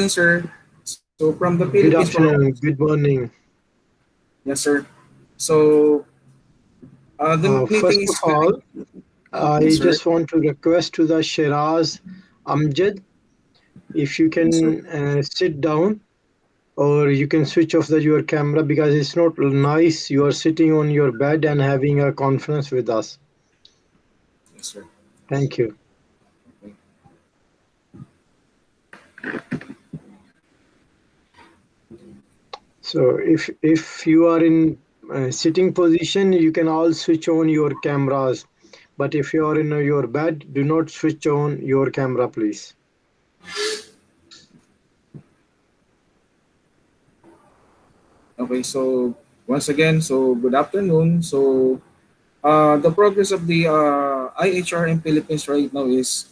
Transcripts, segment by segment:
sir. So from the Good Philippines, afternoon, good morning. yes, sir. So the meeting First is of going. all, Yes, I sir. just want to request to the Shiraz Amjad if you Yes, sir. can sit down or you can switch off your camera because it's not nice. You are sitting on your bed and having a conference with us. Yes, sir. Thank you. Okay. So if you are in sitting position, you can all switch on your cameras. But if you are in your bed, do not switch on your camera, please. Okay. So once again, so good afternoon. So the progress of the IHRM Philippines right now is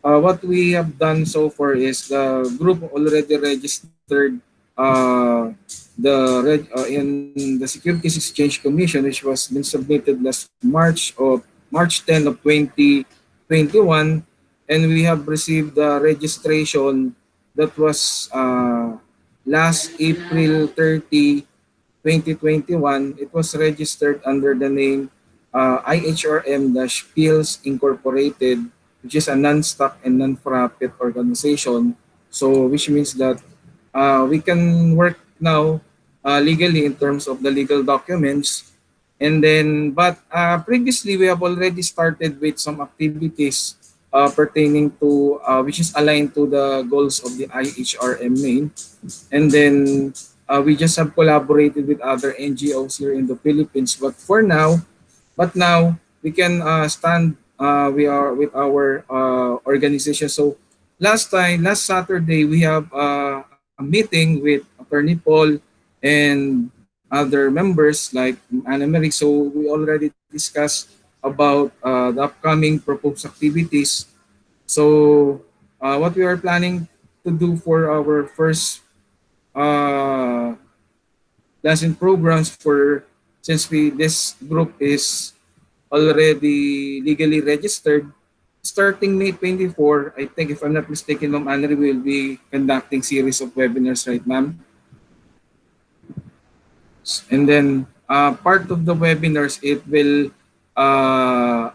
what we have done so far is the group already registered in the Securities Exchange Commission, which was been submitted last March 10 of 2021, and we have received the registration that was last April 30, 2021. It was registered under the name IHRM-Pills Incorporated, which is a non-stock and non-profit organization. So, which means that we can work now legally in terms of the legal documents. And then, but previously we have already started with some activities pertaining to, which is aligned to the goals of the IHRM main. And then we just have collaborated with other NGOs here in the Philippines. But now we can stand. We are with our organization. So last Saturday, we have a meeting with Attorney Paul and other members like Anna Marie. So we already discussed about the upcoming proposed activities. So what we are planning to do for our first uh, lesson programs for, since we this group is already legally registered, starting May 24, I think if I'm not mistaken, Ma'am Anne will be conducting series of webinars, right, ma'am? And then part of the webinars, it will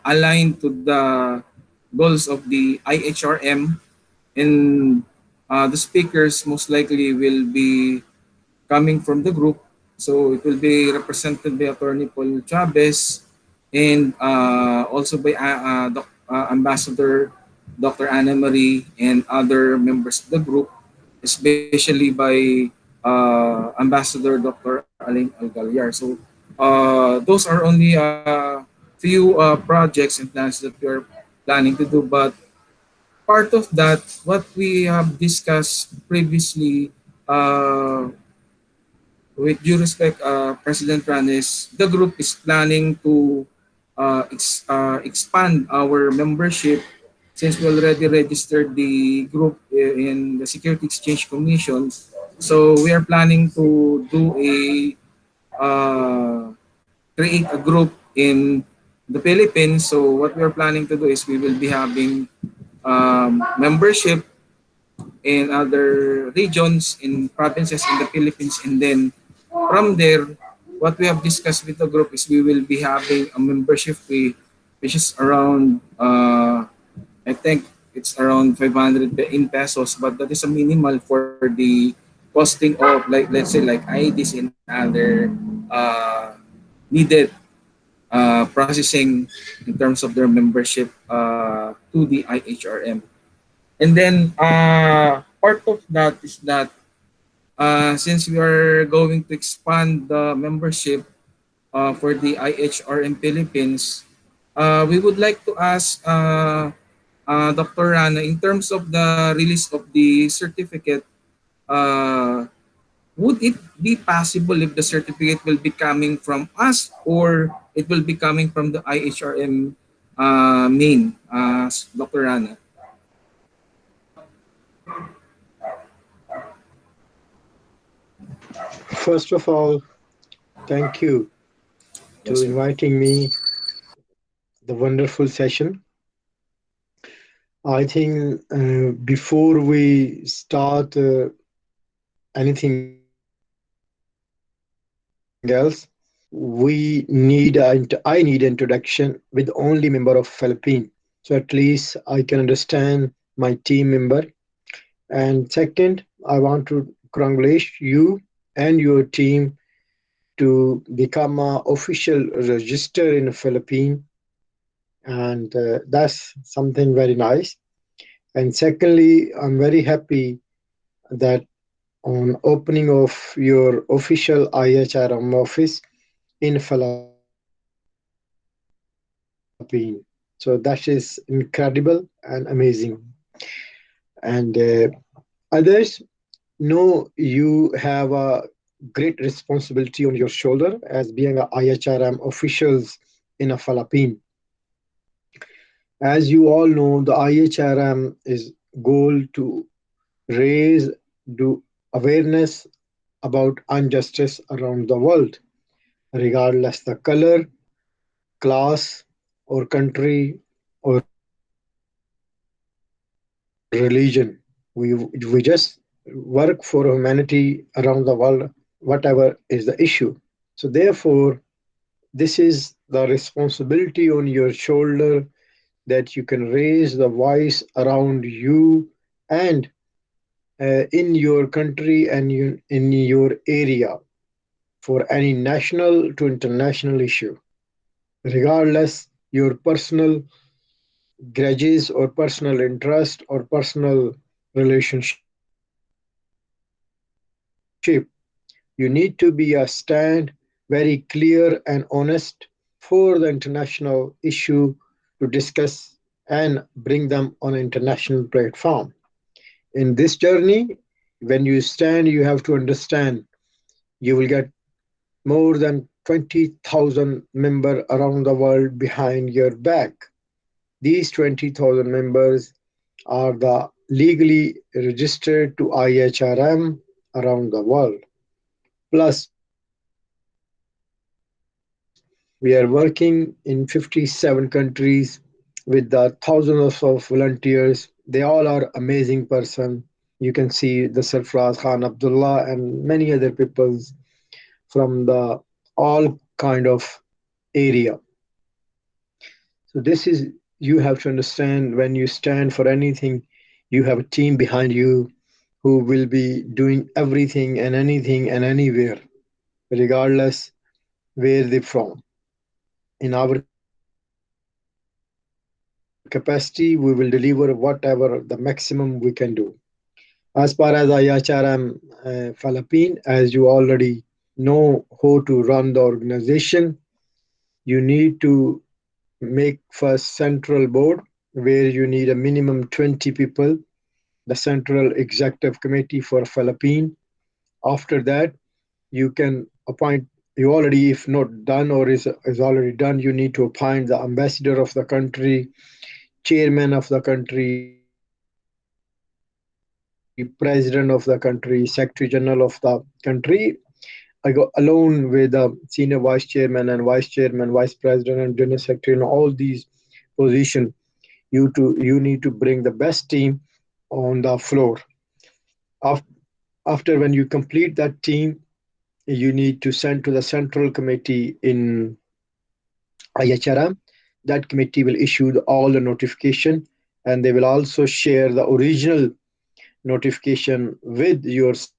align to the goals of the IHRM, and the speakers most likely will be coming from the group. So it will be represented by Attorney Paul Chavez and also by Ambassador Dr. Anna Marie and other members of the group, especially by Ambassador Dr. Alain Algallar. So those are only few projects and plans that we are planning to do. But part of that, what we have discussed previously, with due respect, President Ranes, the group is planning to expand our membership since we already registered the group in the Security Exchange Commission. So we are planning to do create a group in the Philippines. So what we are planning to do is we will be having membership in other regions, in provinces in the Philippines, and then from there, what we have discussed with the group is we will be having a membership fee, which is around, I think it's around 500 in pesos, but that is a minimal for the costing of, like, let's say, like IDs and other needed processing in terms of their membership to the IHRM. And then part of that is that since we are going to expand the membership for the IHRM Philippines, we would like to ask Dr. Rana, in terms of the release of the certificate, uh, would it be possible if the certificate will be coming from us or it will be coming from the IHRM main, Dr. Rana? First of all, thank you Yes, to sir. inviting me the wonderful session. I think before we start anything else, we need I need introduction with only member of Philippine. So at least I can understand my team member. And second, I want to congratulate you and your team to become a official register in Philippine, and that's something very nice. And secondly, I'm very happy that on opening of your official IHRM office in Philippine. So that is incredible and amazing. And others know you have a great responsibility on your shoulder as being a IHRM officials in a Philippine. As you all know, the IHRM is goal to raise do awareness about injustice around the world, regardless the color, class, or country or religion. We just work for humanity around the world, whatever is the issue. So therefore, this is the responsibility on your shoulder that you can raise the voice around you and in your country and in your area for any national to international issue, regardless your personal grudges or personal interest or personal relationship. You need to be a stand very clear and honest for the international issue to discuss and bring them on an international platform. In this journey, when you stand, you have to understand you will get more than 20,000 members around the world behind your back. These 20,000 members are the legally registered to IHRM around the world. Plus, we are working in 57 countries with the thousands of volunteers. They all are amazing person. You can see the Sarfraz Khan Abdullah and many other peoples from the all kind of area. So this is you have to understand when you stand for anything, you have a team behind you who will be doing everything and anything and anywhere, regardless where they're from. In our capacity, we will deliver whatever the maximum we can do. As far as IHRM Philippine, as you already know how to run the organization, you need to make first central board where you need a minimum 20 people, the Central Executive Committee for Philippine. After that, you can appoint, you already, if not done or is already done, you need to appoint the ambassador of the country, chairman of the country, president of the country, secretary general of the country, alone with the senior vice chairman and vice chairman, vice president and general secretary, and all these positions. You need to bring the best team on the floor. After when you complete that team, you need to send to the central committee in IHRM. That committee will issue all the notification, and they will also share the original notification with yourself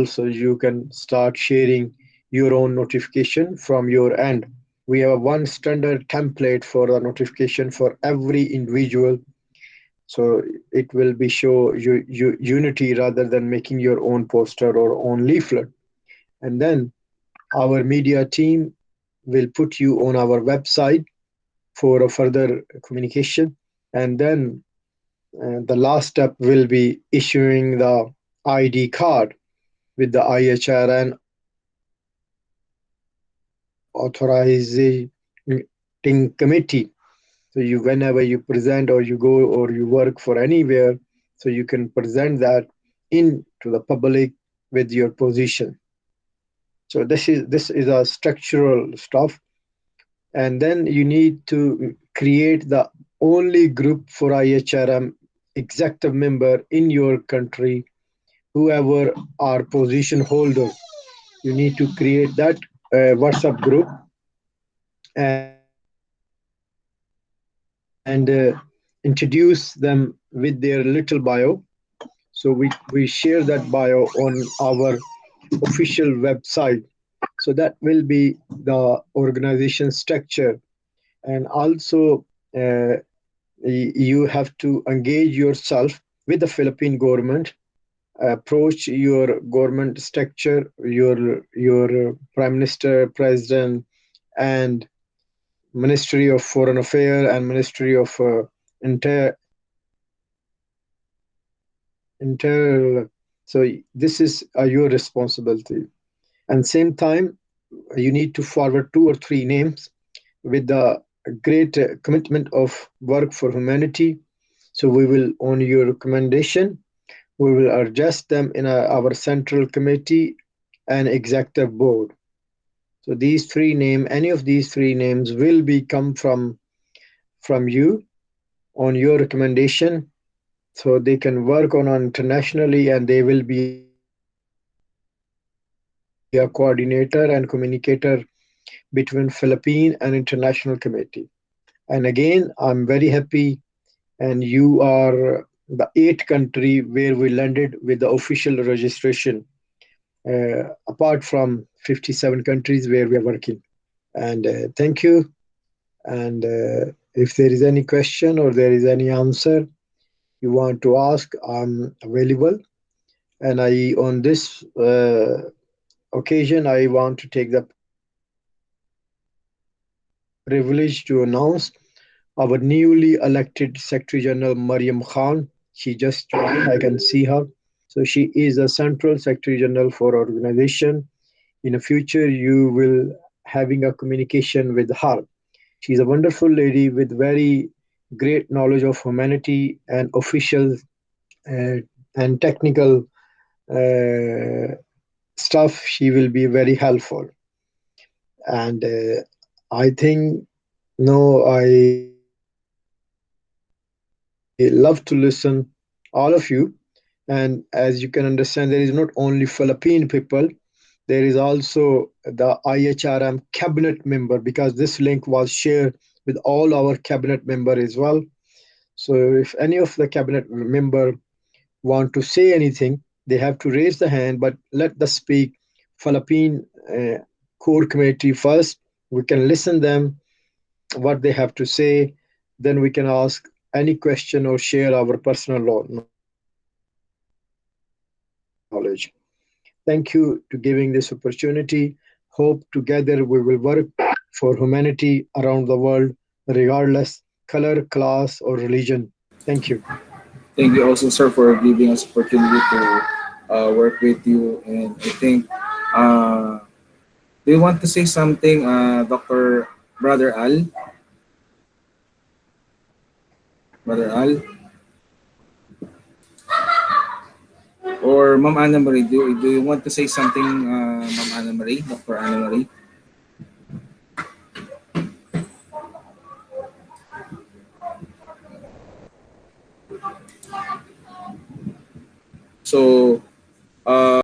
so you can start sharing your own notification from your end. We have a one standard template for the notification for every individual, so it will be show unity rather than making your own poster or own leaflet. And then our media team will put you on our website for a further communication. And then the last step will be issuing the ID card with the IHRN authorizing committee. So you, whenever you present or you go or you work for anywhere, so you can present that in to the public with your position. So this is a structural stuff, And then you need to create the only group for IHRM executive member in your country, whoever are position holder. You need to create that WhatsApp group and introduce them with their little bio. So we share that bio on our official website. So that will be the organization structure. And also, uh, you have to engage yourself with the Philippine government, approach your government structure, your prime minister, president, and Ministry of Foreign Affairs and Ministry of Inter. So this is your responsibility. And same time, you need to forward two or three names with the great commitment of work for humanity. So we will, on your recommendation, we will adjust them in our central committee and executive board. So these three name, any of these three names will be come from you on your recommendation, so they can work on internationally, and they will be a coordinator and communicator between Philippine and international committee. And again, I'm very happy, and you are the eighth country where we landed with the official registration, apart from 57 countries where we are working. And thank you. And if there is any question or there is any answer you want to ask, I'm available. And I, on this occasion, I want to take the privilege to announce our newly elected Secretary General Mariam Khan. She just joined. I can see her. So she is the Central Secretary General for organization. In the future, you will having a communication with her. She's a wonderful lady with very great knowledge of humanity and official uh, and technical stuff. She will be very helpful. And I think, no, I love to listen all of you. And as you can understand, there is not only Philippine people, there is also the IHRM cabinet member, because this link was shared with all our cabinet member as well. So if any of the cabinet member want to say anything, they have to raise the hand, but let the speak Philippine core committee first. We can listen them what they have to say, then we can ask any question or share our personal knowledge. Thank you to giving this opportunity. Hope together we will work for humanity around the world, regardless color, class, or religion. Thank you. Thank you also, sir, for giving us opportunity to work with you. And I think, uh, do you want to say something, Dr. Brother Al? Brother Al? Or Ma'am Anna Marie? Do you want to say something, Ma'am Anna Marie, Dr. Anna Marie? So,